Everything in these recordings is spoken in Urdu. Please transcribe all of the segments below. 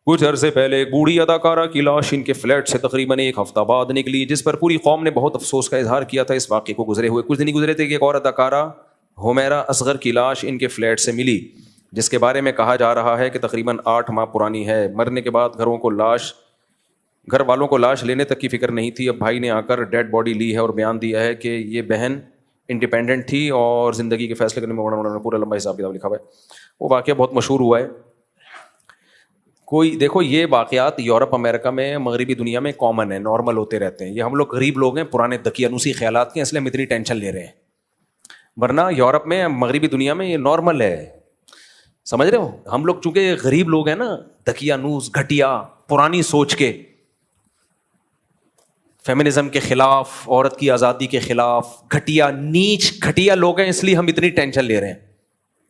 کچھ عرصے پہلے ایک بوڑھی اداکارہ کی لاش ان کے فلیٹ سے تقریباً ایک ہفتہ بعد نکلی، جس پر پوری قوم نے بہت افسوس کا اظہار کیا تھا۔ اس واقعے کو گزرے ہوئے کچھ دن ہی گزرے تھے کہ ایک اور اداکارہ حمیرہ اصغر کی لاش ان کے فلیٹ سے ملی، جس کے بارے میں کہا جا رہا ہے کہ تقریباً 8 ماہ پرانی ہے۔ مرنے کے بعد گھر والوں کو لاش لینے تک کی فکر نہیں تھی۔ اب بھائی نے آ کر ڈیڈ باڈی لی ہے اور بیان دیا ہے کہ یہ بہن انڈیپینڈنٹ تھی اور زندگی کے فیصلے کرنے میں پورا لمبا حساب کتاب لکھا ہوا ہے۔ وہ واقعہ بہت مشہور ہوا ہے۔ دیکھو یہ واقعات یورپ امریکہ میں مغربی دنیا میں کامن ہے، نارمل ہوتے رہتے ہیں۔ یہ ہم لوگ غریب لوگ ہیں، پرانے دقیانوسی خیالات کے، اس لیے ہم اتنی ٹینشن لے رہے ہیں، ورنہ یورپ میں مغربی دنیا میں یہ نارمل ہے۔ سمجھ رہے ہو؟ ہم لوگ چونکہ غریب لوگ ہیں نا، دقیانوس، گھٹیا، پرانی سوچ کے، فیمنزم کے خلاف، عورت کی آزادی کے خلاف، گھٹیا نیچ گھٹیا لوگ ہیں، اس لیے ہم اتنی ٹینشن لے رہے ہیں۔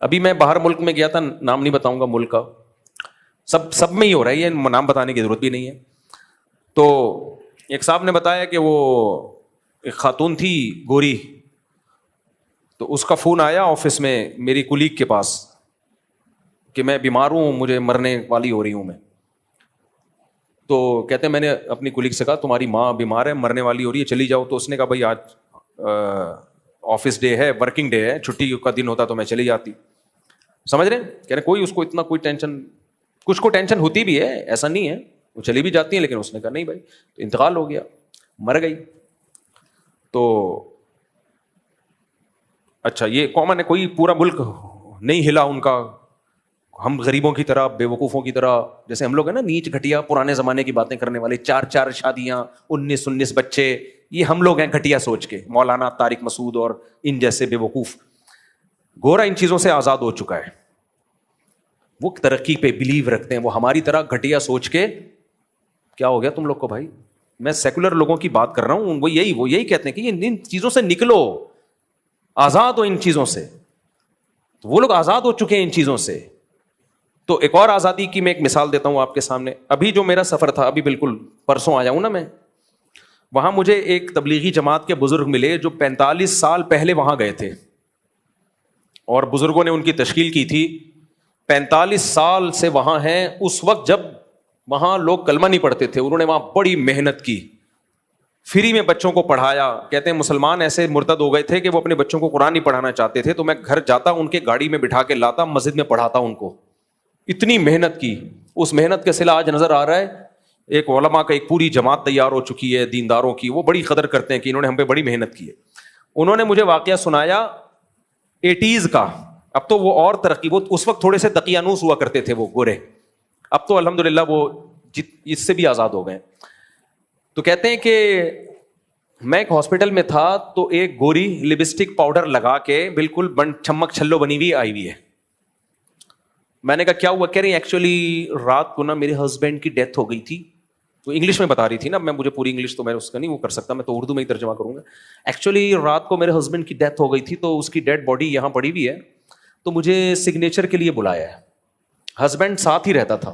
ابھی میں باہر ملک میں گیا تھا، نام نہیں بتاؤں گا ملک کا، سب میں ہی ہو رہا ہے، یہ نام بتانے کی ضرورت بھی نہیں ہے۔ تو ایک صاحب نے بتایا کہ وہ ایک خاتون تھی گوری، تو اس کا فون آیا آفس میں میری کولیگ کے پاس کہ میں بیمار ہوں، مجھے مرنے والی ہو رہی ہوں میں۔ تو کہتے ہیں میں نے اپنی کولیگ سے کہا تمہاری ماں بیمار ہے، مرنے والی ہو رہی ہے، چلی جاؤ۔ تو اس نے کہا بھائی آج آفس ڈے ہے، ورکنگ ڈے ہے، چھٹی کا دن ہوتا تو میں چلی جاتی۔ سمجھ رہے ہیں؟ کہہ رہے کوئی اس کو اتنا کوئی ٹینشن، کچھ کو ٹینشن ہوتی بھی ہے، ایسا نہیں ہے، وہ چلی بھی جاتی ہیں، لیکن اس نے کہا نہیں بھائی، تو انتقال ہو گیا، مر گئی۔ تو اچھا یہ کامن ہے، کوئی پورا ملک نہیں ہلا ان کا، ہم غریبوں کی طرح، بے وقوفوں کی طرح، جیسے ہم لوگ ہیں نا نیچ گھٹیا پرانے زمانے کی باتیں کرنے والے، 4 شادیاں، 19 بچے، یہ ہم لوگ ہیں گھٹیا سوچ کے، مولانا طارق مسعود اور ان جیسے بے وقوف۔ گورا ان چیزوں سے آزاد ہو چکا ہے، وہ ترقی پہ بلیو رکھتے ہیں، وہ ہماری طرح گھٹیا سوچ کے کیا ہو گیا تم لوگ کو بھائی، میں سیکولر لوگوں کی بات کر رہا ہوں، وہ یہی کہتے ہیں کہ ان چیزوں سے نکلو، آزاد ہو ان چیزوں سے۔ تو وہ لوگ آزاد ہو چکے ہیں ان چیزوں سے۔ تو ایک اور آزادی کی میں ایک مثال دیتا ہوں آپ کے سامنے۔ ابھی جو میرا سفر تھا، ابھی بالکل پرسوں آیا ہوں نا میں، وہاں مجھے ایک تبلیغی جماعت کے بزرگ ملے جو 45 سال پہلے وہاں گئے تھے، اور بزرگوں نے ان کی تشکیل کی تھی، 45 سال سے وہاں ہیں۔ اس وقت جب وہاں لوگ کلمہ نہیں پڑھتے تھے، انہوں نے وہاں بڑی محنت کی، فری میں بچوں کو پڑھایا۔ کہتے ہیں مسلمان ایسے مرتد ہو گئے تھے کہ وہ اپنے بچوں کو قرآن نہیں پڑھانا چاہتے تھے، تو میں گھر جاتا، ان کے گاڑی میں بٹھا کے لاتا، مسجد میں پڑھاتا ان کو۔ اتنی محنت کی، اس محنت کا صلہ آج نظر آ رہا ہے۔ ایک علماء کا ایک پوری جماعت تیار ہو چکی ہے دینداروں کی، وہ بڑی قدر کرتے ہیں کہ انہوں نے ہم پہ بڑی محنت کی ہے۔ انہوں نے مجھے واقعہ سنایا 80s کا، اب تو وہ اور ترقی، وہ اس وقت تھوڑے سے دقیانوس ہوا کرتے تھے وہ گورے، اب تو الحمدللہ وہ اس سے بھی آزاد ہو گئے۔ تو کہتے ہیں کہ میں ایک ہاسپٹل میں تھا، تو ایک گوری لپسٹک پاؤڈر لگا کے بالکل چھمک چھلو بنی ہوئی آئی ہوئی ہے۔ میں نے کہا کیا ہوا؟ کہہ رہی ایکچولی رات کو نا میرے ہسبینڈ کی ڈیتھ ہو گئی تھی۔ تو انگلش میں بتا رہی تھی نا، مجھے پوری انگلش تو میں اس کا نہیں وہ کر سکتا، میں تو اردو میں ہی ترجمہ کروں گا۔ ایکچولی رات کو میرے ہسبینڈ کی ڈیتھ ہو گئی تھی، تو اس کی ڈیڈ باڈی یہاں پڑی ہوئی ہے، تو مجھے سگنیچر کے لیے بلایا ہے۔ ہسبینڈ ساتھ ہی رہتا تھا۔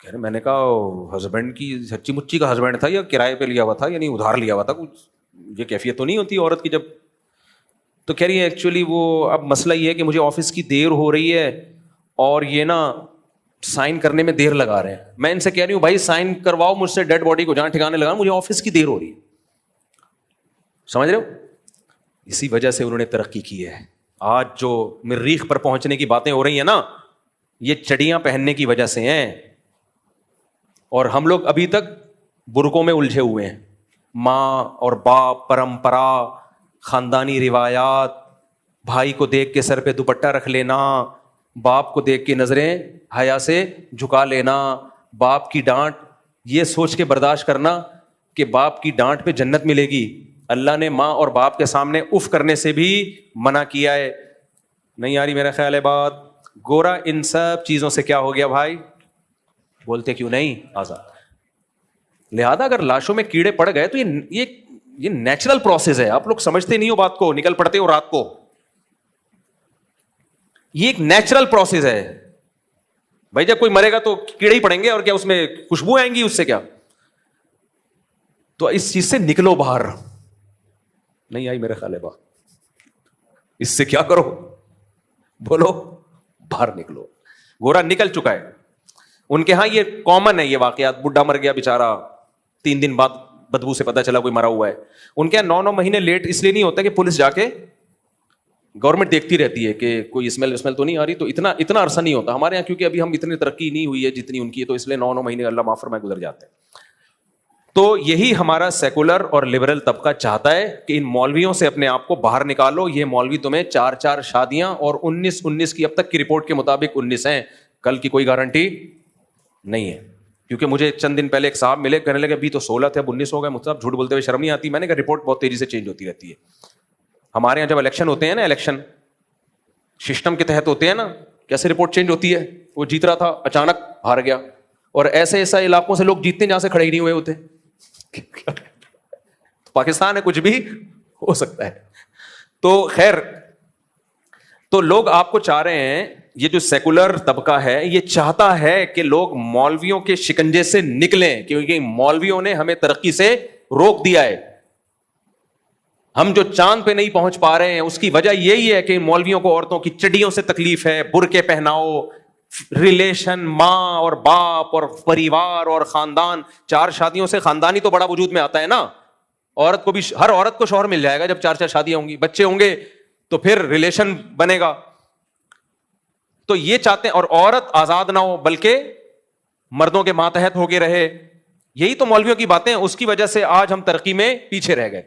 کہہ رہے میں نے کہا ہسبینڈ کی سچی مچی کا ہسبینڈ تھا یا کرائے پہ لیا ہوا تھا، یعنی ادھار لیا ہوا تھا؟ کچھ یہ کیفیت تو نہیں ہوتی عورت کی جب؟ تو کہہ رہی ہے ایکچولی وہ اب مسئلہ یہ ہے کہ مجھے آفس کی دیر ہو رہی ہے، اور یہ نا سائن کرنے میں دیر لگا رہے ہیں۔ میں ان سے کہہ رہی ہوں بھائی سائن کرواؤ مجھ سے ڈیڈ باڈی کو، جہاں ٹھکانے لگا، مجھے آفس کی دیر ہو رہی ہے۔ سمجھ رہے ہو؟ اسی وجہ سے انہوں نے ترقی کی ہے۔ آج جو مریخ پر پہنچنے کی باتیں ہو رہی ہیں نا، یہ چڑیاں پہننے کی وجہ سے ہیں، اور ہم لوگ ابھی تک برقعوں میں الجھے ہوئے ہیں۔ ماں اور باپ، پرمپرا، خاندانی روایات، بھائی کو دیکھ کے سر پہ دوپٹہ رکھ لینا، باپ کو دیکھ کے نظریں حیا سے جھکا لینا، باپ کی ڈانٹ یہ سوچ کے برداشت کرنا کہ باپ کی ڈانٹ پہ جنت ملے گی۔ اللہ نے ماں اور باپ کے سامنے اف کرنے سے بھی منع کیا ہے۔ نہیں آ رہی میرا خیال ہے بات؟ گورا ان سب چیزوں سے کیا ہو گیا بھائی؟ بولتے کیوں نہیں؟ آزاد۔ لہذا اگر لاشوں میں کیڑے پڑ گئے تو یہ نیچرل پروسیس ہے، آپ لوگ سمجھتے نہیں ہو بات کو، نکل پڑتے ہو رات کو۔ یہ ایک نیچرل پروسیس ہے بھائی، جب کوئی مرے گا تو کیڑے ہی پڑیں گے، اور کیا اس میں خوشبو آئیں گی؟ اس سے کیا؟ تو اس چیز سے نکلو باہر۔ نہیں آئی میرے خیال ہے بات؟ اس سے کیا کرو؟ بولو، باہر نکلو۔ گورا نکل چکا ہے۔ ان کے ہاں یہ کامن ہے یہ واقعات. بڈھا مر گیا بیچارہ, 3 دن بعد بدبو سے پتا چلا کوئی مرا ہوا ہے. ان کے یہاں 9 مہینے لیٹ اس لیے نہیں ہوتا کہ پولیس جا کے گورنمنٹ دیکھتی رہتی ہے کہ کوئی اسمیل تو نہیں آ رہی, تو اتنا عرصہ نہیں ہوتا ہمارے یہاں, کیونکہ ابھی ہم اتنی ترقی نہیں ہوئی ہے جتنی ان کی ہے, تو اس لیے 9 مہینے اللہ معاف فرمائے گزر جاتے ہیں. تو یہی ہمارا سیکولر اور لبرل طبقہ چاہتا ہے کہ ان مولویوں سے اپنے آپ کو باہر نکالو. یہ مولوی تمہیں 4 شادیاں اور 19 کی اب تک کی رپورٹ کے مطابق 19 ہیں, کل کی کوئی گارنٹی نہیں ہے. کیونکہ مجھے چند دن پہلے ایک صاحب ملے, کہنے لگے ابھی تو 16 تھے اب 19 ہو گئے. مجھ سے جھوٹ بولتے ہوئے شرم نہیں آتی؟ میں نے کہا رپورٹ بہت تیزی سے چینج ہوتی رہتی ہے. ہمارے یہاں جب الیکشن ہوتے ہیں نا, الیکشن سسٹم کے تحت ہوتے ہیں نا, کیسے رپورٹ چینج ہوتی ہے. وہ جیت رہا تھا, اچانک ہار گیا, اور ایسے علاقوں سے لوگ جیتتے ہیں جہاں سے کھڑے ہی نہیں ہوئے ہوتے. پاکستان ہے, کچھ بھی ہو سکتا ہے. تو خیر, تو لوگ آپ کو چاہ رہے ہیں, یہ جو سیکولر طبقہ ہے یہ چاہتا ہے کہ لوگ مولویوں کے شکنجے سے نکلیں, کیونکہ مولویوں نے ہمیں ترقی سے روک دیا ہے. ہم جو چاند پہ نہیں پہنچ پا رہے ہیں اس کی وجہ یہی ہے کہ مولویوں کو عورتوں کی چڈیوں سے تکلیف ہے, برقعے پہناؤ, ریلیشن ماں اور باپ اور پریوار اور خاندان. 4 شادیوں سے خاندانی تو بڑا وجود میں آتا ہے نا. عورت کو بھی, ہر عورت کو شوہر مل جائے گا جب 4 شادیاں ہوں گی, بچے ہوں گے تو پھر ریلیشن بنے گا. تو یہ چاہتے ہیں, اور عورت آزاد نہ ہو بلکہ مردوں کے ماتحت ہو کے رہے. یہی تو مولویوں کی باتیں ہیں, اس کی وجہ سے آج ہم ترقی میں پیچھے رہ گئے.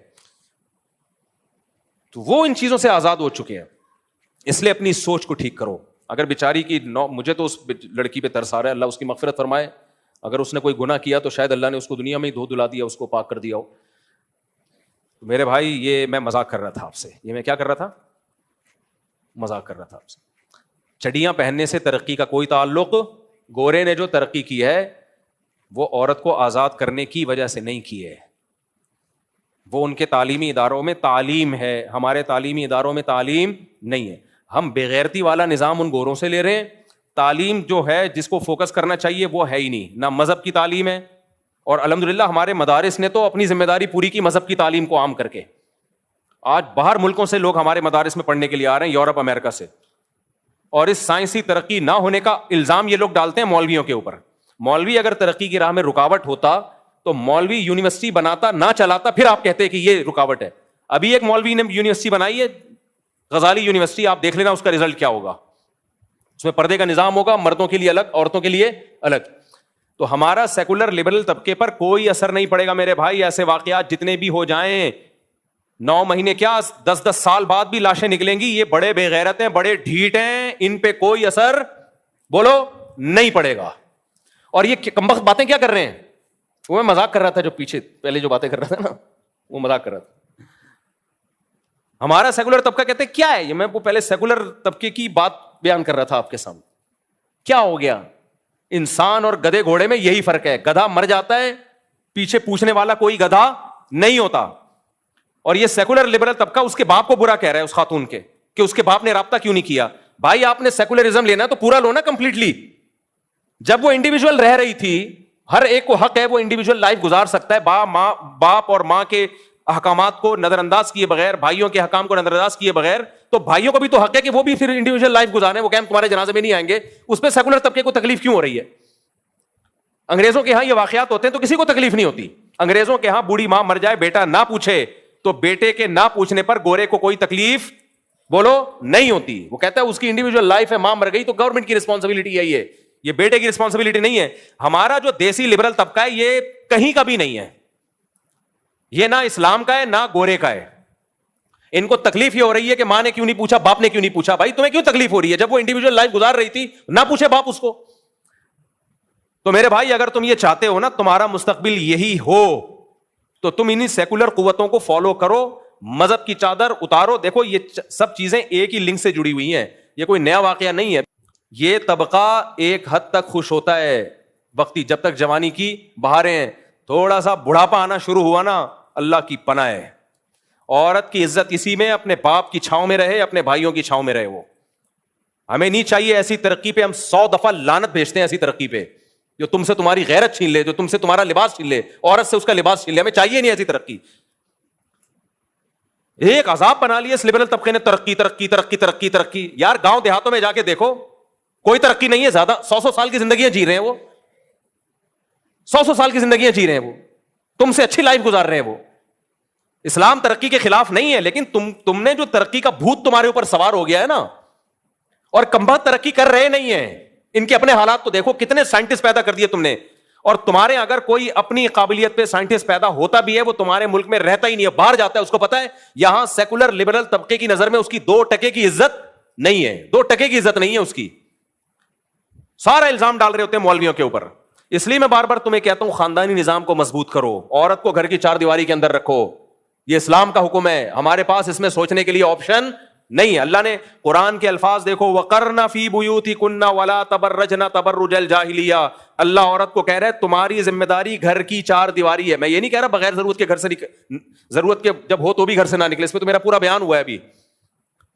تو وہ ان چیزوں سے آزاد ہو چکے ہیں. اس لیے اپنی سوچ کو ٹھیک کرو. اگر بیچاری کی مجھے تو اس لڑکی پہ ترس آ رہا ہے, اللہ اس کی مغفرت فرمائے. اگر اس نے کوئی گناہ کیا تو شاید اللہ نے اس کو دنیا میں ہی دھو دھلا دیا, اس کو پاک کر دیا ہو. میرے بھائی یہ میں مذاق کر رہا تھا آپ سے, یہ میں کیا کر رہا تھا, مذاق کر رہا تھا آپ سے. چڑیاں پہننے سے ترقی کا کوئی تعلق, گورے نے جو ترقی کی ہے وہ عورت کو آزاد کرنے کی وجہ سے نہیں کی ہے, وہ ان کے تعلیمی اداروں میں تعلیم ہے, ہمارے تعلیمی اداروں میں تعلیم نہیں ہے. ہم بےغیرتی والا نظام ان گوروں سے لے رہے ہیں. تعلیم جو ہے جس کو فوکس کرنا چاہیے وہ ہے ہی نہیں, نہ مذہب کی تعلیم ہے. اور الحمدللہ ہمارے مدارس نے تو اپنی ذمہ داری پوری کی مذہب کی تعلیم کو عام کر کے. آج باہر ملکوں سے لوگ ہمارے مدارس میں پڑھنے کے لیے آ رہے ہیں, یورپ امریکہ سے. اور اس سائنسی ترقی نہ ہونے کا الزام یہ لوگ ڈالتے ہیں مولویوں کے اوپر. مولوی اگر ترقی کی راہ میں رکاوٹ ہوتا تو مولوی یونیورسٹی بناتا نہ چلاتا, پھر آپ کہتے ہیں کہ یہ رکاوٹ ہے. ابھی ایک مولوی نے یونیورسٹی بنائی ہے, غزالی یونیورسٹی, آپ دیکھ لینا اس کا رزلٹ کیا ہوگا. اس میں پردے کا نظام ہوگا, مردوں کے لیے الگ, عورتوں کے لیے الگ. تو ہمارا سیکولر لبرل طبقے پر کوئی اثر نہیں پڑے گا میرے بھائی. ایسے واقعات جتنے بھی ہو جائیں, 9 مہینے کیا 10 سال بعد بھی لاشیں نکلیں گی. یہ بڑے بے غیرت ہیں, بڑے ڈھیٹ ہیں, ان پہ کوئی اثر بولو نہیں پڑے گا. اور یہ کمبخت باتیں کیا کر رہے ہیں, وہ میں مذاق کر رہا تھا, جو پیچھے پہلے جو باتیں کر رہا تھا نا وہ مذاق کر رہا تھا. ہمارا سیکولر طبقہ کہتے ہیں کیا ہے یہ, میں وہ پہلے سیکولر طبقے کی بات بیان کر رہا تھا آپ کے سامنے. کیا ہو گیا, انسان اور گدھے گھوڑے میں یہی فرق ہے, گدھا مر جاتا ہے, پیچھے پوچھنے والا کوئی گدھا نہیں ہوتا. اور یہ سیکولر لبرل طبقہ اس کے باپ کو برا کہہ رہا ہے, اس خاتون کے, کہ اس کے باپ نے رابطہ کیوں نہیں کیا. بھائی آپ نے سیکولرزم لینا تو پورا لو نا کمپلیٹلی. جب وہ انڈیویجول رہ رہی تھی, ہر ایک کو حق ہے وہ انڈیویجول لائف گزار سکتا ہے, باپ اور ماں کے احکامات کو نظر انداز کیے بغیر, بھائیوں کے حکام کو نظر انداز کیے بغیر. تو بھائیوں کو بھی تو حق ہے کہ وہ بھی پھر انڈیویجول لائف گزاریں. وہ کہیں تمہارے جنازے میں نہیں آئیں گے, اس پہ سیکولر طبقے کو تکلیف کیوں ہو رہی ہے؟ انگریزوں کے ہاں یہ واقعات ہوتے ہیں تو کسی کو تکلیف نہیں ہوتی. انگریزوں کے ہاں بوڑھی ماں مر جائے, بیٹا نہ پوچھے, تو بیٹے کے نہ پوچھنے پر گورے کو کوئی تکلیف بولو نہیں ہوتی. وہ کہتا ہے اس کی انڈیویجول لائف ہے, ماں مر گئی تو گورنمنٹ کی رسپانسبلٹی ہے, یہ بیٹے کی رسپانسبلٹی نہیں ہے. ہمارا جو دیسی لبرل طبقہ ہے یہ کہیں کا بھی نہیں ہے, یہ نہ اسلام کا ہے نہ گورے کا ہے. ان کو تکلیف یہ ہو رہی ہے کہ ماں نے کیوں نہیں پوچھا, باپ نے کیوں نہیں پوچھا. بھائی تمہیں کیوں تکلیف ہو رہی ہے جب وہ انڈیویجول لائف گزار رہی تھی, نہ پوچھے باپ اس کو. تو میرے بھائی اگر تم یہ چاہتے ہو نا تمہارا مستقبل یہی ہو, تو تم انہی سیکولر قوتوں کو فالو کرو, مذہب کی چادر اتارو. دیکھو یہ سب چیزیں ایک ہی لنک سے جڑی ہوئی ہیں, یہ کوئی نیا واقعہ نہیں ہے. یہ طبقہ ایک حد تک خوش ہوتا ہے وقتی, جب تک جوانی کی بہاریں ہیں. تھوڑا سا بڑھاپا آنا شروع ہوا نا, اللہ کی پناہ ہے. عورت کی عزت اسی میں اپنے باپ کی چھاؤں میں رہے, اپنے بھائیوں کی چھاؤں میں رہے. وہ ہمیں نہیں چاہیے ایسی ترقی پہ, ہم 100 دفعہ لعنت بھیجتے ہیں ایسی ترقی پہ جو تم سے تمہاری غیرت چھین لے, جو تم سے تمہارا لباس چھین لے, عورت سے اس کا لباس چھین لے. ہمیں چاہیے نہیں ایسی ترقی. ایک عذاب بنا لیا اس لبرل طبقے نے, ترقی ترقی ترقی ترقی ترقی. یار گاؤں دیہاتوں میں جا کے دیکھو, کوئی ترقی نہیں ہے زیادہ, 100 سال کی زندگیاں جی رہے ہیں وہ. 100 سال کی زندگیاں جی رہے ہیں وہ, تم سے اچھی لائف گزار رہے ہیں وہ. اسلام ترقی کے خلاف نہیں ہے, لیکن تم نے جو ترقی کا بھوت تمہارے اوپر سوار ہو گیا ہے نا, اور کمبخت ترقی کر رہے نہیں ہیں. ان کے اپنے حالات کو دیکھو, کتنے سائنٹسٹ پیدا کر دیے تم نے, اور تمہارے اگر کوئی اپنی قابلیت پہ سائنٹسٹ پیدا ہوتا بھی ہے وہ تمہارے ملک میں رہتا ہی نہیں ہے, باہر جاتا ہے. اس کو پتا ہے یہاں سیکولر لبرل طبقے کی نظر میں اس کی 2% کی عزت نہیں ہے, 2% کی عزت نہیں ہے اس کی. سارا الزام ڈال رہے ہوتے ہیں مولویوں کے اوپر. اس لیے میں بار بار تمہیں کہتا ہوں خاندانی نظام کو مضبوط کرو, عورت کو گھر کی 4 دیواری کے اندر رکھو. یہ اسلام کا حکم ہے, ہمارے پاس اس میں سوچنے کے لیے آپشن نہیں ہے. اللہ نے قرآن کے الفاظ دیکھو, وَقَرْنَ فِي بُيُوتِكُنَّ وَلَا تَبَرَّجْنَ تَبَرُّجَ الْجَاهِلِيَّةِ. اللہ عورت کو کہہ رہا ہے تمہاری ذمہ داری گھر کی 4 دیواری ہے. میں یہ نہیں کہہ رہا بغیر ضرورت کے گھر سے ضرورت کے جب ہو تو بھی گھر سے نہ نکلے, اس پہ تو میرا پورا بیان ہوا ہے ابھی.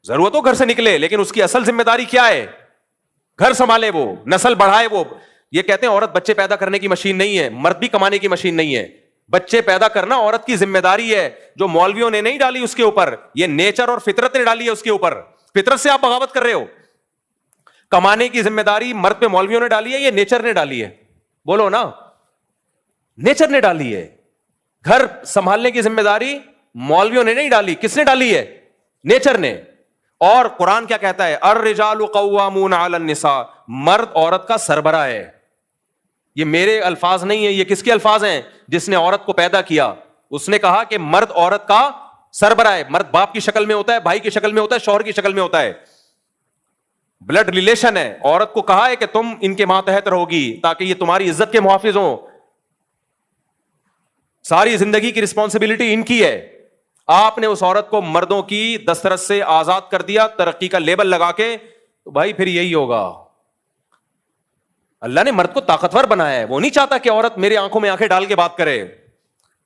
ضرورت ہو گھر سے نکلے, لیکن اس کی اصل ذمہ داری کیا ہے؟ گھر سنبھالے, وہ نسل بڑھائے. وہ یہ کہتے ہیں عورت بچے پیدا کرنے کی مشین نہیں ہے, مرد بھی کمانے کی مشین نہیں ہے. بچے پیدا کرنا عورت کی ذمہ داری ہے, جو مولویوں نے نہیں ڈالی اس کے اوپر, یہ نیچر اور فطرت نے ڈالی ہے اس کے اوپر. فطرت سے آپ بغاوت کر رہے ہو. کمانے کی ذمہ داری مرد پہ مولویوں نے ڈالی ہے, یہ نیچر نے ڈالی ہے؟ بولو نا, نیچر نے ڈالی ہے. گھر سنبھالنے کی ذمہ داری مولویوں نے نہیں ڈالی, کس نے ڈالی ہے؟ نیچر نے. اور قرآن کیا کہتا ہے؟ الرجال قوامون علی النساء, مرد عورت کا سربراہ ہے. یہ میرے الفاظ نہیں ہیں, یہ کس کے الفاظ ہیں؟ جس نے عورت کو پیدا کیا. اس نے کہا کہ مرد عورت کا سربراہ ہے. مرد باپ کی شکل میں ہوتا ہے, بھائی کی شکل میں ہوتا ہے, شوہر کی شکل میں ہوتا ہے, بلڈ ریلیشن ہے. عورت کو کہا ہے کہ تم ان کے ماتحت رہو گی تاکہ یہ تمہاری عزت کے محافظ ہوں. ساری زندگی کی رسپانسبلٹی ان کی ہے. آپ نے اس عورت کو مردوں کی دسترس سے آزاد کر دیا ترقی کا لیبل لگا کے, تو بھائی پھر یہی ہوگا. اللہ نے مرد کو طاقتور بنایا ہے, وہ نہیں چاہتا کہ عورت میری آنکھوں میں آنکھیں ڈال کے بات کرے.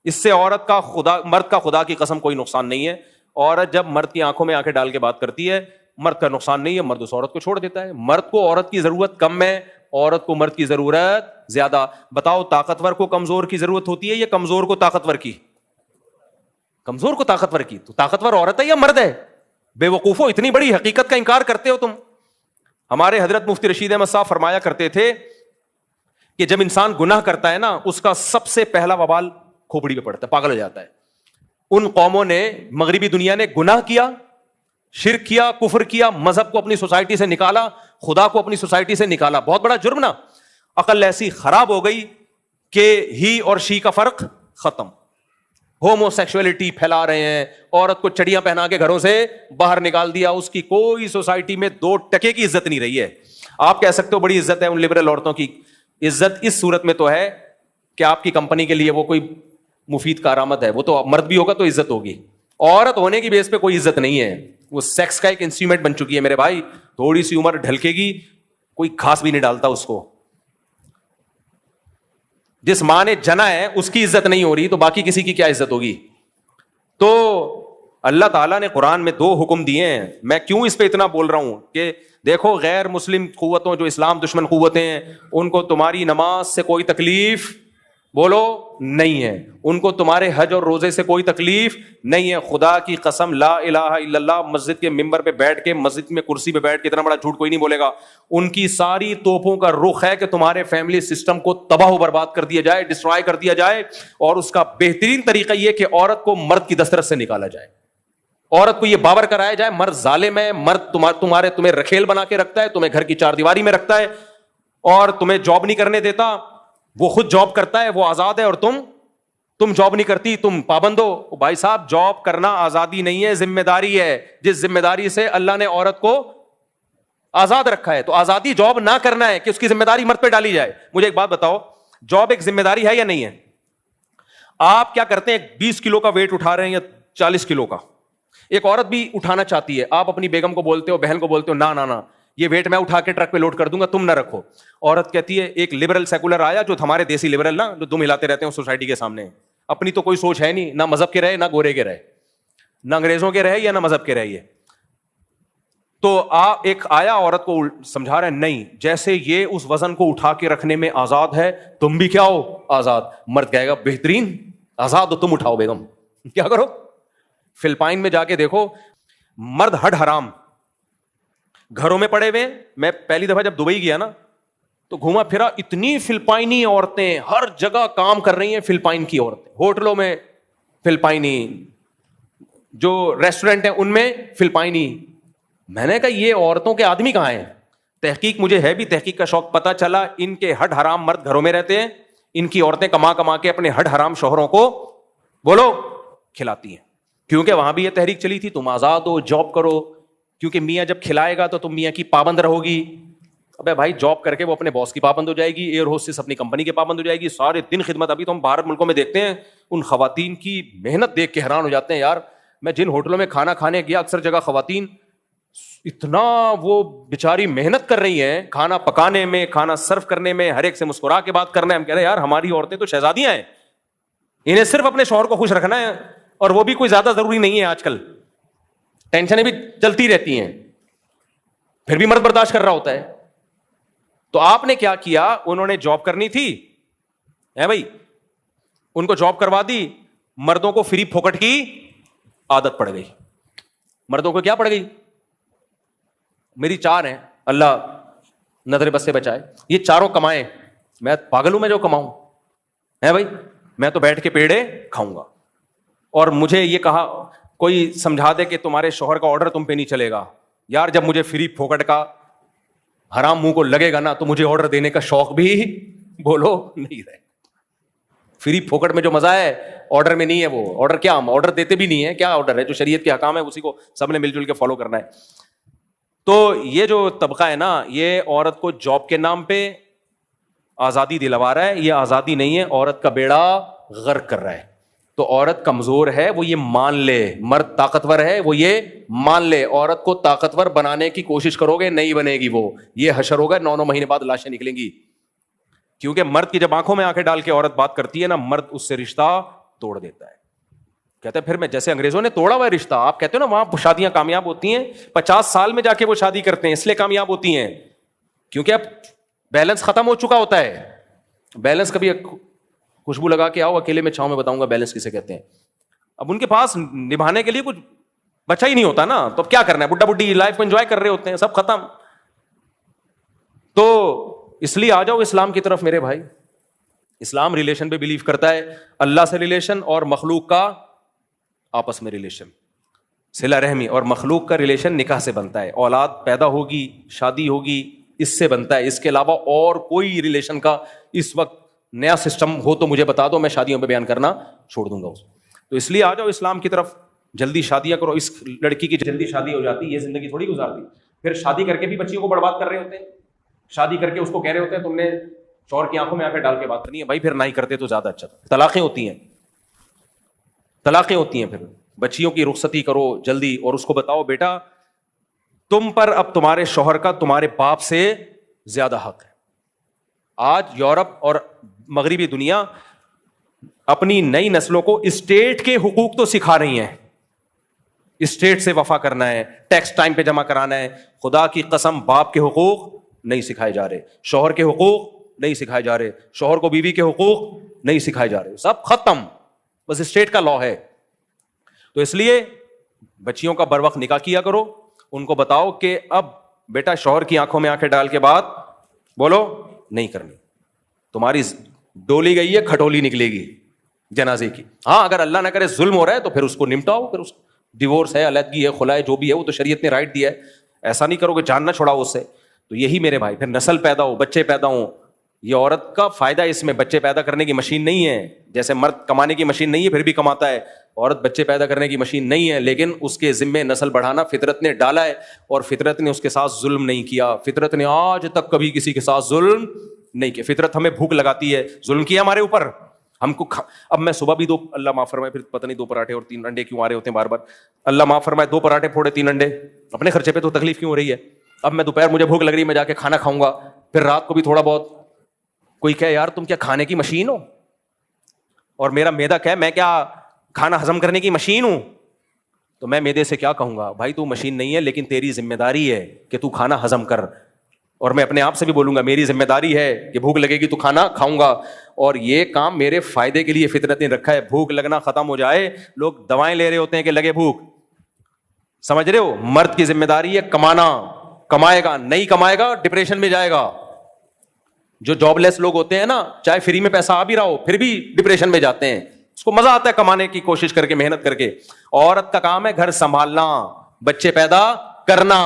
اس سے عورت کا مرد کا خدا کی قسم کوئی نقصان نہیں ہے. عورت جب مرد کی آنکھوں میں آنکھیں ڈال کے بات کرتی ہے, مرد کا نقصان نہیں ہے, مرد اس عورت کو چھوڑ دیتا ہے. مرد کو عورت کی ضرورت کم ہے, عورت کو مرد کی ضرورت زیادہ. بتاؤ طاقتور کو کمزور کی ضرورت ہوتی ہے یا کمزور کو طاقتور کی؟ کمزور کو طاقتور کی. تو طاقتور عورت ہے یا مرد ہے؟ بے وقوفو, اتنی بڑی حقیقت کا انکار کرتے ہو تم. ہمارے حضرت مفتی رشید احمد صاحب فرمایا کرتے تھے کہ جب انسان گناہ کرتا ہے نا, اس کا سب سے پہلا وبال کھوپڑی پہ پڑتا ہے, پاگل ہو جاتا ہے. ان قوموں نے, مغربی دنیا نے گناہ کیا, شرک کیا, کفر کیا, مذہب کو اپنی سوسائٹی سے نکالا, خدا کو اپنی سوسائٹی سے نکالا. بہت بڑا جرم نا. عقل ایسی خراب ہو گئی کہ ہی اور شی کا فرق ختم. ہومو سیکشولیٹی پھیلا رہے ہیں, عورت کو چڑیاں پہنا کے گھروں سے باہر نکال دیا. اس کی کوئی سوسائٹی میں 2% کی عزت نہیں رہی ہے. آپ کہہ سکتے ہو بڑی عزت ہے ان لبرل عورتوں کی. عزت اس صورت میں تو ہے کہ آپ کی کمپنی کے لیے وہ کوئی مفید کارآمد ہے. وہ تو مرد بھی ہوگا تو عزت ہوگی. عورت ہونے کی بیس پہ کوئی عزت نہیں ہے. وہ سیکس کا ایک انسٹرومنٹ بن چکی ہے میرے بھائی. تھوڑی سی عمر ڈھلکے گی, کوئی گھاس بھی نہیں ڈالتا اس کو. جس ماں نے جنا ہے اس کی عزت نہیں ہو رہی تو باقی کسی کی کیا عزت ہوگی؟ تو اللہ تعالیٰ نے قرآن میں 2 حکم دیے ہیں. میں کیوں اس پہ اتنا بول رہا ہوں کہ دیکھو غیر مسلم قوتوں, جو اسلام دشمن قوتیں ہیں, ان کو تمہاری نماز سے کوئی تکلیف, بولو, نہیں ہے. ان کو تمہارے حج اور روزے سے کوئی تکلیف نہیں ہے. خدا کی قسم, لا الہ الا اللہ, مسجد کے ممبر پہ بیٹھ کے, مسجد میں کرسی پہ بیٹھ کے اتنا بڑا جھوٹ کوئی نہیں بولے گا. ان کی ساری توپوں کا رخ ہے کہ تمہارے فیملی سسٹم کو تباہ و برباد کر دیا جائے, ڈسٹرائے کر دیا جائے. اور اس کا بہترین طریقہ یہ کہ عورت کو مرد کی دسترس سے نکالا جائے. عورت کو یہ باور کرایا جائے مرد ظالم ہے, مرد تمہیں رکھیل بنا کے رکھتا ہے, تمہیں گھر کی 4 دیواری میں رکھتا ہے, اور تمہیں جاب نہیں کرنے دیتا. وہ خود جاب کرتا ہے, وہ آزاد ہے, اور تم جاب نہیں کرتی, تم پابند ہو. بھائی صاحب, جاب کرنا آزادی نہیں ہے, ذمہ داری ہے. جس ذمہ داری سے اللہ نے عورت کو آزاد رکھا ہے, تو آزادی جاب نہ کرنا ہے کہ اس کی ذمہ داری مرد پہ ڈالی جائے. مجھے ایک بات بتاؤ, جاب ایک ذمہ داری ہے یا نہیں ہے؟ آپ کیا کرتے ہیں, 20 کلو کا ویٹ اٹھا رہے ہیں یا 40 کلو کا؟ ایک عورت بھی اٹھانا چاہتی ہے, آپ اپنی بیگم کو بولتے ہو, بہن کو بولتے ہو, نہ یہ ویٹ میں اٹھا کے ٹرک پہ لوڈ کر دوں گا, تم نہ رکھو. عورت کہتی ہے, ایک لبرل سیکولر آیا, جو ہمارے دیسی لبرل نا, جو دم ہلاتے رہتے ہیں سوسائٹی کے سامنے, اپنی تو کوئی سوچ ہے نہیں, نہ مذہب کے رہے, نہ گورے کے رہے, نہ انگریزوں کے رہے یا نہ مذہب کے رہے. یہ تو ایک آیا, عورت کو سمجھا رہا ہے, نہیں, جیسے یہ اس وزن کو اٹھا کے رکھنے میں آزاد ہے, تم بھی کیا ہو, آزاد. مرد کہے گا, بہترین, آزاد ہو, تم اٹھاؤ بیگم. کیا کرو؟ فلپائن میں جا کے دیکھو, مرد ہڈ حرام گھروں میں پڑے ہوئے. میں پہلی دفعہ جب دبئی گیا نا, تو گھوما پھرا اتنی فلپائنی عورتیں ہر جگہ کام کر رہی ہیں, فلپائن کی عورتیں, ہوٹلوں میں فلپائنی, جو ریسٹورینٹ ہیں ان میں فلپائنی. میں نے کہا یہ عورتوں کے آدمی کہاں ہیں؟ تحقیق مجھے ہے بھی تحقیق کا شوق, پتا چلا ان کے ہڈ حرام مرد گھروں میں رہتے ہیں, ان کی عورتیں کما کما کے اپنے ہڈ حرام شوہروں کو بولو کھلاتی ہیں. کیونکہ وہاں بھی یہ تحریک چلی تھی تم آزاد ہو, جاب کرو, کیونکہ میاں جب کھلائے گا تو تم میاں کی پابند رہو گی. ابے بھائی جاب کر کے وہ اپنے باس کی پابند ہو جائے گی, ایئر ہوسٹس اپنی کمپنی کے پابند ہو جائے گی, سارے دن خدمت. ابھی تو ہم باہر ملکوں میں دیکھتے ہیں ان خواتین کی محنت دیکھ کے حیران ہو جاتے ہیں. یار میں جن ہوٹلوں میں کھانا کھانے گیا اکثر جگہ خواتین اتنا وہ بیچاری محنت کر رہی ہیں کھانا پکانے میں, کھانا سرو کرنے میں, ہر ایک سے مسکرا کے بات کرنا ہے. ہم کہہ رہے ہیں یار ہماری عورتیں تو شہزادیاں ہیں, انہیں صرف اپنے شوہر کو خوش رکھنا ہے, اور وہ بھی کوئی زیادہ ضروری نہیں ہے. آج کل ٹینشنیں بھی چلتی رہتی ہیں, پھر بھی مرد برداشت کر رہا ہوتا ہے. تو آپ نے کیا کیا, انہوں نے جاب کرنی تھی ہے بھائی, ان کو جاب کروا دی, مردوں کو فری پھوکٹ کی عادت پڑ گئی. مردوں کو کیا پڑ گئی؟ میری 4 ہیں, اللہ نظر بس سے بچائے, یہ چاروں کمائیں, میں پاگل ہوں میں جو کماؤں ہے بھائی, میں تو بیٹھ کے پیڑے کھاؤں گا. اور مجھے یہ کہا کوئی سمجھا دے کہ تمہارے شوہر کا آرڈر تم پہ نہیں چلے گا. یار جب مجھے فری پھوکٹ کا حرام منہ کو لگے گا نا تو مجھے آرڈر دینے کا شوق بھی بولو نہیں رہے. فری پھوکٹ میں جو مزہ ہے آرڈر میں نہیں ہے. وہ آرڈر کیا, ہم آرڈر دیتے بھی نہیں ہے, کیا آرڈر ہے؟ جو شریعت کے حکام ہے اسی کو سب نے مل جل کے فالو کرنا ہے. تو یہ جو طبقہ ہے نا, یہ عورت کو جاب کے نام پہ آزادی دلوا رہا ہے. یہ آزادی نہیں ہے, عورت کا بیڑا غرق کر رہا ہے. تو عورت کمزور ہے وہ یہ مان لے, مرد طاقتور ہے وہ یہ مان لے. عورت کو طاقتور بنانے کی کوشش کرو گے نہیں بنے گی وہ, یہ حشر ہوگا, 9 مہینے بعد لاشیں نکلیں گی. کیونکہ مرد کی جب آنکھوں میں آنکھیں ڈال کے عورت بات کرتی ہے نا, مرد اس سے رشتہ توڑ دیتا ہے. کہتے ہیں پھر میں, جیسے انگریزوں نے توڑا ہوا ہے رشتہ, آپ کہتے ہو نا وہاں شادیاں کامیاب ہوتی ہیں 50 سال میں جا کے وہ شادی کرتے ہیں, اس لیے کامیاب ہوتی ہیں کیونکہ اب بیلنس ختم ہو چکا ہوتا ہے. بیلنس کبھی خوشبو لگا کے آؤ اکیلے میں چھاؤں میں بتاؤں گا بیلنس کسے کہتے ہیں. اب ان کے پاس نبھانے کے لیے کچھ بچا ہی نہیں ہوتا نا, تو اب کیا کرنا ہے, بڈھا بڈھی لائف کو انجوائے کر رہے ہوتے ہیں, سب ختم. تو اس لیے آ جاؤ اسلام کی طرف میرے بھائی. اسلام ریلیشن پہ بلیو کرتا ہے, اللہ سے ریلیشن اور مخلوق کا آپس میں ریلیشن, صلہ رحمی, اور مخلوق کا ریلیشن نکاح سے بنتا ہے. اولاد پیدا ہوگی, شادی ہوگی, اس سے بنتا ہے. اس کے علاوہ اور کوئی ریلیشن کا اس وقت نیا سسٹم ہو تو مجھے بتا دو, میں شادیوں پہ بیان کرنا چھوڑ دوں گا اس. تو اس لیے آ جاؤ اسلام کی طرف, جلدی شادیاں کرو. اس لڑکی کی جلدی شادی ہو جاتی, یہ زندگی تھوڑی گزارتی. پھر شادی کر کے بھی بچیوں کو برباد کر رہے ہوتے ہیں. شادی کر کے اس کو کہہ رہے ہوتے ہیں تم نے شوہر کی آنکھوں میں آ کے ڈال کے بات کرنی ہے. بھائی پھر نہ ہی کرتے تو زیادہ اچھا تھا. طلاقیں ہوتی ہیں, طلاقیں ہوتی ہیں. پھر بچیوں کی رخصتی کرو جلدی, اور اس کو بتاؤ بیٹا تم پر اب تمہارے شوہر کا تمہارے باپ سے زیادہ حق ہے. آج یورپ اور مغربی دنیا اپنی نئی نسلوں کو اسٹیٹ کے حقوق تو سکھا رہی ہیں, اسٹیٹ سے وفا کرنا ہے, ٹیکس ٹائم پہ جمع کرانا ہے. خدا کی قسم باپ کے حقوق نہیں سکھائے جا رہے, شوہر کے حقوق نہیں سکھائے جا رہے, شوہر کو بیوی کے حقوق نہیں سکھائے جا رہے, سب ختم, بس اسٹیٹ کا لا ہے. تو اس لیے بچیوں کا بر وقت نکاح کیا کرو, ان کو بتاؤ کہ اب بیٹا شوہر کی آنکھوں میں آنکھیں ڈال کے بات بولو نہیں کرنی. تمہاری ڈولی گئی ہے, کھٹولی نکلے گی جنازے کی. ہاں اگر اللہ نہ کرے ظلم ہو رہا ہے تو پھر اس کو نمٹاؤ, پھر اس ڈیورس ہے, علیحدگی ہے, خلا ہے, جو بھی ہے وہ تو شریعت نے رائٹ دیا ہے. ایسا نہیں کرو کہ جان نہ چھڑاؤ اس سے. تو یہی میرے بھائی, پھر نسل پیدا ہو, بچے پیدا ہوں. یہ عورت کا فائدہ اس میں, بچے پیدا کرنے کی مشین نہیں ہے. جیسے مرد کمانے کی مشین نہیں ہے پھر بھی کماتا ہے, عورت بچے پیدا کرنے کی مشین نہیں ہے, لیکن اس کے ذمے نسل بڑھانا فطرت نے ڈالا ہے, اور فطرت نے اس کے ساتھ ظلم نہیں کیا. فطرت نے آج تک کبھی کسی کے ساتھ ظلم نہیں کیا. فطرت ہمیں بھوک لگاتی ہے, ظلم کیا ہمارے اوپر, ہم کو اب میں صبح بھی 2 اللہ معاف فرمائے, پھر پتہ نہیں 2 پراٹھے اور 3 انڈے کیوں آ رہے ہوتے ہیں بار بار. اللہ معاف فرمائے 2 پراٹھے پھوڑے 3 انڈے, اپنے خرچے پہ تو تکلیف کیوں ہو رہی ہے. اب میں دوپہر مجھے بھوک لگ رہی ہے, میں جا کے کھانا کھاؤں گا, پھر رات کو بھی تھوڑا بہت. کوئی کہے یار تم کیا کھانے کی مشین ہو, اور میرا معدہ کہے میں کیا کھانا ہضم کرنے کی مشین ہوں, تو میں معدے سے کیا کہوں گا, بھائی تو مشین نہیں ہے لیکن تیری ذمہ داری ہے کہ تو کھانا ہضم کر. اور میں اپنے آپ سے بھی بولوں گا میری ذمہ داری ہے کہ بھوک لگے گی تو کھانا کھاؤں گا, اور یہ کام میرے فائدے کے لیے فطرت نے رکھا ہے. بھوک لگنا ختم ہو جائے, لوگ دوائیں لے رہے ہوتے ہیں کہ لگے بھوک, سمجھ رہے ہو. مرد کی ذمہ داری ہے کمانا, کمائے گا نہیں کمائے گا ڈپریشن میں جائے گا. جو جاب لیس لوگ ہوتے ہیں نا, چاہے فری میں پیسہ آ بھی رہا ہو پھر بھی ڈپریشن میں جاتے ہیں. اس کو مزہ آتا ہے کمانے کی کوشش کر کے, محنت کر کے. عورت کا کام ہے گھر سنبھالنا, بچے پیدا کرنا.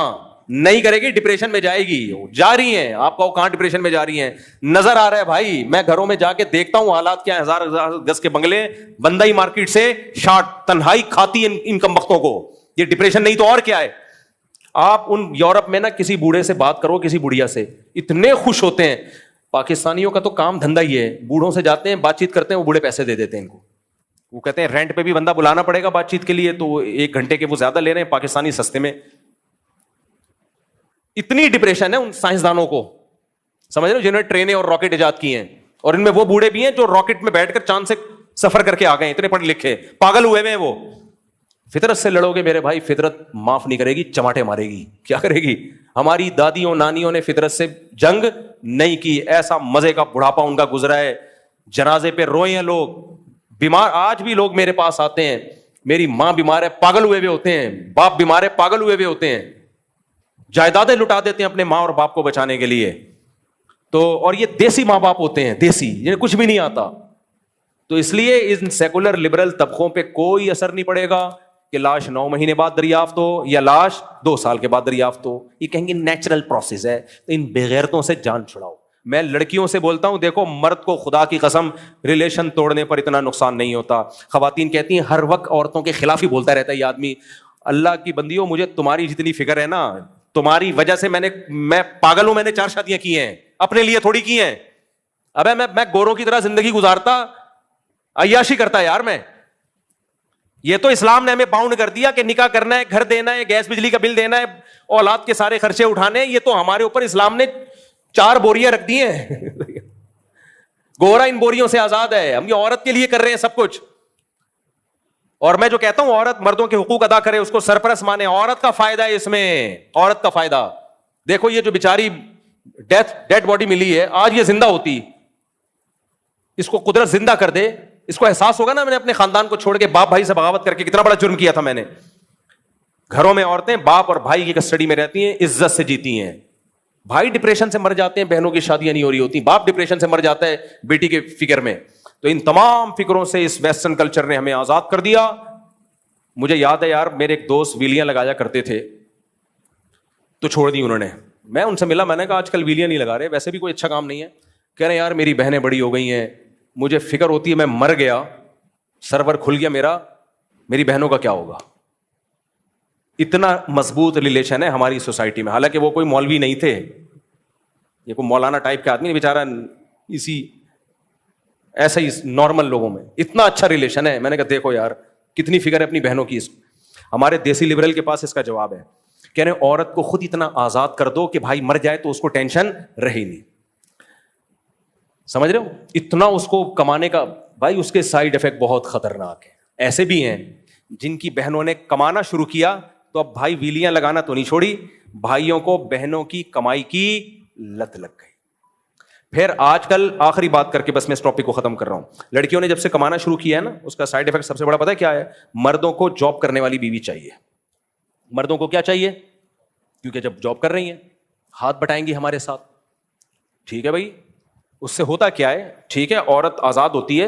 نہیں کرے گی ڈپریشن میں جائے گی. جا رہی ہیں, آپ کو کہاں ڈپریشن میں جا رہی ہیں, نظر آ رہا ہے بھائی. میں گھروں میں جا کے دیکھتا ہوں حالات کیا, ہزار ہزار گز کے بنگلے, بندہ ہی مارکیٹ سے شارٹ, تنہائی کھاتی ان کم بختوں کو. یہ ڈپریشن نہیں تو اور کیا ہے. آپ ان یورپ میں نا کسی بوڑھے سے بات کرو, کسی بڑھیا سے, اتنے خوش ہوتے ہیں. پاکستانیوں کا تو کام دھندا ہی ہے, بوڑھوں سے جاتے ہیں, بات چیت کرتے ہیں, وہ بوڑھے پیسے دے دیتے ہیں ان کو. وہ کہتے ہیں رینٹ پہ بھی بندہ بلانا پڑے گا بات چیت کے لیے, تو 1 گھنٹے کے وہ زیادہ لے رہے ہیں, پاکستانی سستے میں. اتنی ڈپریشن ہے ان سائنسدانوں کو, سمجھ رہے ہو, جنہوں نے ٹرینیں اور راکٹ ایجاد کی ہیں. اور ان میں وہ بوڑھے بھی ہیں جو راکٹ میں بیٹھ کر چاند سے سفر کر کے آ گئے, اتنے پڑھے لکھے, پاگل ہوئے ہیں وہ. فطرت سے لڑو گے میرے بھائی, فطرت معاف نہیں کرے گی, چماٹے مارے گی. کیا کرے گی؟ ہماری دادیوں نانیوں نے فطرت سے جنگ نہیں کی. ایسا مزے کا بڑھاپا ان کا گزرا ہے, جنازے پہ روئے ہیں لوگ, بیمار. آج بھی لوگ میرے پاس آتے ہیں, میری ماں بیمار ہے, پاگل ہوئے ہوئے ہوتے ہیں, باپ بیمار ہے, پاگل ہوئے ہوئے ہوتے ہیں, جائیدادیں لٹا دیتے ہیں اپنے ماں اور باپ کو بچانے کے لیے. تو اور یہ دیسی ماں باپ ہوتے ہیں, دیسی, جنہیں کچھ بھی نہیں آتا. تو اس لیے ان سیکولر لبرل طبقوں پہ کوئی اثر نہیں پڑے گا کہ لاش 9 مہینے بعد دریافت ہو یا لاش 2 سال کے بعد دریافت ہو. یہ کہیں گے نیچرل پروسیس ہے. تو ان بےغیرتوں سے جان چھڑاؤ. میں لڑکیوں سے بولتا ہوں, دیکھو مرد کو خدا کی قسم ریلیشن توڑنے پر اتنا نقصان نہیں ہوتا. خواتین کہتی ہیں ہر وقت عورتوں کے خلاف ہی بولتا رہتا ہے یہ آدمی. اللہ کی بندیوں, مجھے تمہاری جتنی فکر ہے نا, تمہاری وجہ سے میں پاگل ہوں, میں نے 4 شادیاں کی ہیں, اپنے لیے تھوڑی کی ہیں. ابے میں گوروں کی طرح زندگی گزارتا, عیاشی کرتا یار میں. یہ تو اسلام نے ہمیں باؤنڈ کر دیا کہ نکاح کرنا ہے, گھر دینا ہے, گیس بجلی کا بل دینا ہے, اولاد کے سارے خرچے اٹھانے. یہ تو ہمارے اوپر اسلام نے 4 بوریاں رکھ دی ہیں. گورا ان بوریوں سے آزاد ہے. ہم یہ عورت کے لیے کر رہے ہیں سب کچھ. اور میں جو کہتا ہوں عورت مردوں کے حقوق ادا کرے, اس کو سرپرست مانے, عورت کا فائدہ ہے اس میں, عورت کا فائدہ. دیکھو یہ جو بیچاری ڈیڈ باڈی ملی ہے, آج یہ زندہ ہوتی, اس کو قدرت زندہ کر دے, اس کو احساس ہوگا نا میں نے اپنے خاندان کو چھوڑ کے باپ بھائی سے بغاوت کر کے کتنا بڑا جرم کیا تھا میں نے. گھروں میں عورتیں باپ اور بھائی کی کسٹڈی میں رہتی ہیں, عزت سے جیتی ہیں. بھائی ڈپریشن سے مر جاتے ہیں, بہنوں کی شادیاں نہیں ہو رہی ہوتی, باپ ڈپریشن سے مر جاتا ہے بیٹی کے فکر میں. تو ان تمام فکروں سے اس ویسٹرن کلچر نے ہمیں آزاد کر دیا. مجھے یاد ہے یار, میرے ایک دوست ویلیاں لگایا کرتے تھے, تو چھوڑ دی انہوں نے. میں ان سے ملا, میں نے کہا آج کل ویلیاں نہیں لگا رہے, ویسے بھی کوئی اچھا کام نہیں ہے. کہہ رہے یار میری بہنیں بڑی ہو گئی ہیں, مجھے فکر ہوتی ہے میں مر گیا, سرور کھل گیا میرا, میری بہنوں کا کیا ہوگا. اتنا مضبوط ریلیشن ہے ہماری سوسائٹی میں. حالانکہ وہ کوئی مولوی نہیں تھے, یہ کوئی مولانا ٹائپ کے آدمی نہیں, بیچارہ اسی ایسا ہی نارمل لوگوں میں اتنا اچھا ریلیشن ہے. میں نے کہا دیکھو یار کتنی فکر ہے اپنی بہنوں کی. ہمارے دیسی لبرل کے پاس اس کا جواب ہے, کہہ رہے عورت کو خود اتنا آزاد کر دو کہ بھائی مر جائے تو اس کو ٹینشن رہی نہیں. سمجھ رہے ہو, اتنا اس کو کمانے کا. بھائی اس کے سائیڈ افیکٹ بہت خطرناک ہے. ایسے بھی ہیں جن کی بہنوں نے کمانا شروع کیا تو اب بھائی ویلیاں لگانا تو نہیں چھوڑی, بھائیوں کو بہنوں کی کمائی کی لت لگ گئی. پھر آج کل آخری بات کر کے بس میں اس ٹاپک کو ختم کر رہا ہوں. لڑکیوں نے جب سے کمانا شروع کیا ہے نا, اس کا سائیڈ افیکٹ سب سے بڑا پتہ ہے کیا ہے؟ مردوں کو جاب کرنے والی بیوی چاہیے. مردوں کو کیا چاہیے؟ کیونکہ جب جاب کر رہی ہیں ہاتھ بٹائیں گی ہمارے ساتھ. ٹھیک ہے بھائی, اس سے ہوتا کیا ہے, ٹھیک ہے عورت آزاد ہوتی ہے,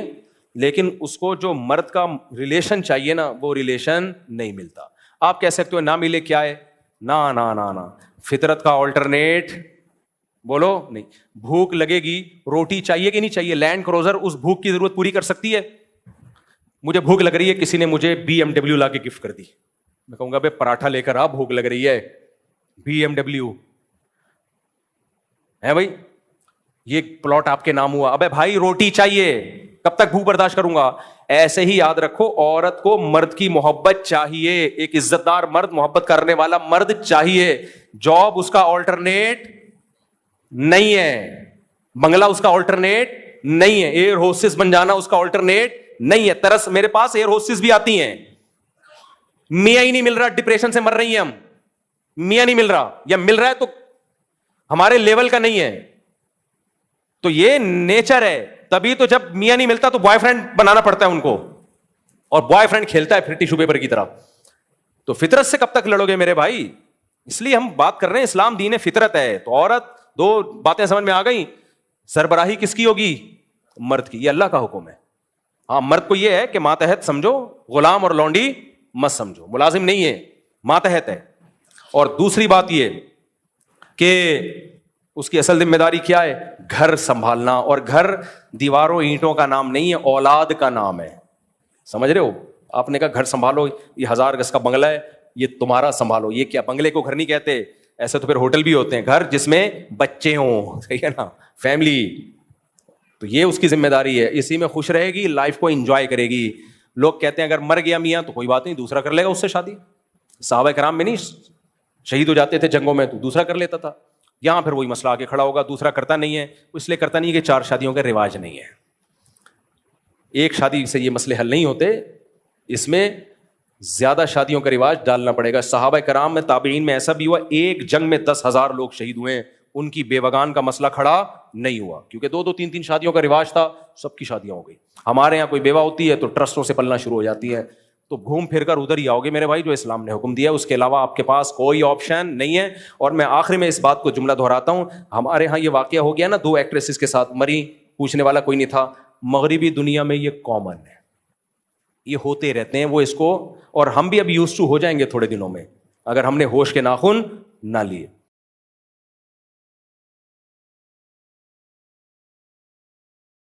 لیکن اس کو جو مرد کا ریلیشن چاہیے نا, وہ ریلیشن نہیں ملتا. آپ کہہ سکتے ہو نہ ملے کیا ہے, نا نا نا نا, فطرت کا آلٹرنیٹ بولو نہیں. بھوک لگے گی, روٹی چاہیے کہ نہیں چاہیے؟ لینڈ کروزر اس بھوک کی ضرورت پوری کر سکتی ہے؟ مجھے بھوک لگ رہی ہے, کسی نے مجھے BMW لا کے گفٹ کر دی, میں کہوں گا بھائی پراٹھا لے کر آ, بھوک لگ رہی ہے. BMW ہے بھائی, یہ پلاٹ آپ کے نام ہوا, ابے بھائی روٹی چاہیے, کب تک بھوک برداشت کروں گا. ایسے ہی یاد رکھو, عورت کو مرد کی محبت چاہیے, ایک عزت دار مرد, محبت کرنے والا مرد چاہیے. جاب اس کا آلٹرنیٹ نہیں ہے, بنگلہ اس کا آلٹرنیٹ نہیں ہے, ایئر ہوسٹس بن جانا اس کا آلٹرنیٹ نہیں ہے. ترس میرے پاس ایئر ہوسٹس بھی آتی ہیں, میاں ہی نہیں مل رہا, ڈپریشن سے مر رہی ہیں ہم, میاں نہیں مل رہا, یا مل رہا ہے تو ہمارے لیول کا نہیں ہے. تو یہ نیچر ہے. تبھی تو جب میاں نہیں ملتا تو بوائے فرینڈ بنانا پڑتا ہے ان کو, اور بوائے فرینڈ کھیلتا ہے پھر ٹیشو پیپر کی طرح. تو فطرت سے کب تک لڑو گے میرے بھائی؟ اس لیے ہم بات کر رہے ہیں اسلام دین فطرت ہے. تو عورت, 2 باتیں سمجھ میں آ گئی, سربراہی کس کی ہوگی؟ مرد کی. یہ اللہ کا حکم ہے. ہاں مرد کو یہ ہے کہ ماتحت سمجھو, غلام اور لونڈی مت سمجھو, ملازم نہیں ہے, ماتحت ہے. اور دوسری بات یہ کہ اس کی اصل ذمہ داری کیا ہے؟ گھر سنبھالنا. اور گھر دیواروں اینٹوں کا نام نہیں ہے, اولاد کا نام ہے. سمجھ رہے ہو؟ آپ نے کہا گھر سنبھالو, یہ 1000 گز کا بنگلہ ہے, یہ تمہارا سنبھالو. یہ کیا بنگلے کو گھر نہیں کہتے؟ ایسے تو پھر ہوٹل بھی ہوتے ہیں, گھر جس میں بچے ہوں, صحیح ہے نا, فیملی. تو یہ اس کی ذمہ داری ہے, اسی میں خوش رہے گی, لائف کو انجوائے کرے گی. لوگ کہتے ہیں اگر مر گیا میاں تو کوئی بات نہیں, دوسرا کر لے گا اس سے شادی. صحابہ کرام میں نہیں شہید ہو جاتے تھے جنگوں میں تو دوسرا کر لیتا تھا. یہاں پھر وہی مسئلہ آ کے کھڑا ہوگا, دوسرا کرتا نہیں ہے. اس لیے کرتا نہیں کہ 4 شادیوں کا رواج نہیں ہے. ایک شادی سے یہ مسئلے حل نہیں ہوتے, اس میں زیادہ شادیوں کا رواج ڈالنا پڑے گا. صحابہ کرام میں, تابعین میں ایسا بھی ہوا, ایک جنگ میں 10,000 لوگ شہید ہوئے, ان کی بیوگان کا مسئلہ کھڑا نہیں ہوا, کیونکہ 2-2 3-3 شادیوں کا رواج تھا, سب کی شادیاں ہو گئی. ہمارے یہاں کوئی بیوہ ہوتی ہے تو ٹرسٹوں سے پلنا شروع ہو جاتی ہے. تو گھوم پھر کر ادھر ہی آؤ گے میرے بھائی جو اسلام نے حکم دیا, اس کے علاوہ آپ کے پاس کوئی آپشن نہیں ہے. اور میں آخری میں اس بات کو جملہ دہراتا ہوں, ہمارے ہاں یہ واقعہ ہو گیا نا 2 ایکٹریسز کے ساتھ, مری, پوچھنے والا کوئی نہیں تھا. مغربی دنیا میں یہ کامن ہے, یہ ہوتے رہتے ہیں وہ اس کو, اور ہم بھی اب یوز ٹو ہو جائیں گے تھوڑے دنوں میں اگر ہم نے ہوش کے ناخن نہ لیے.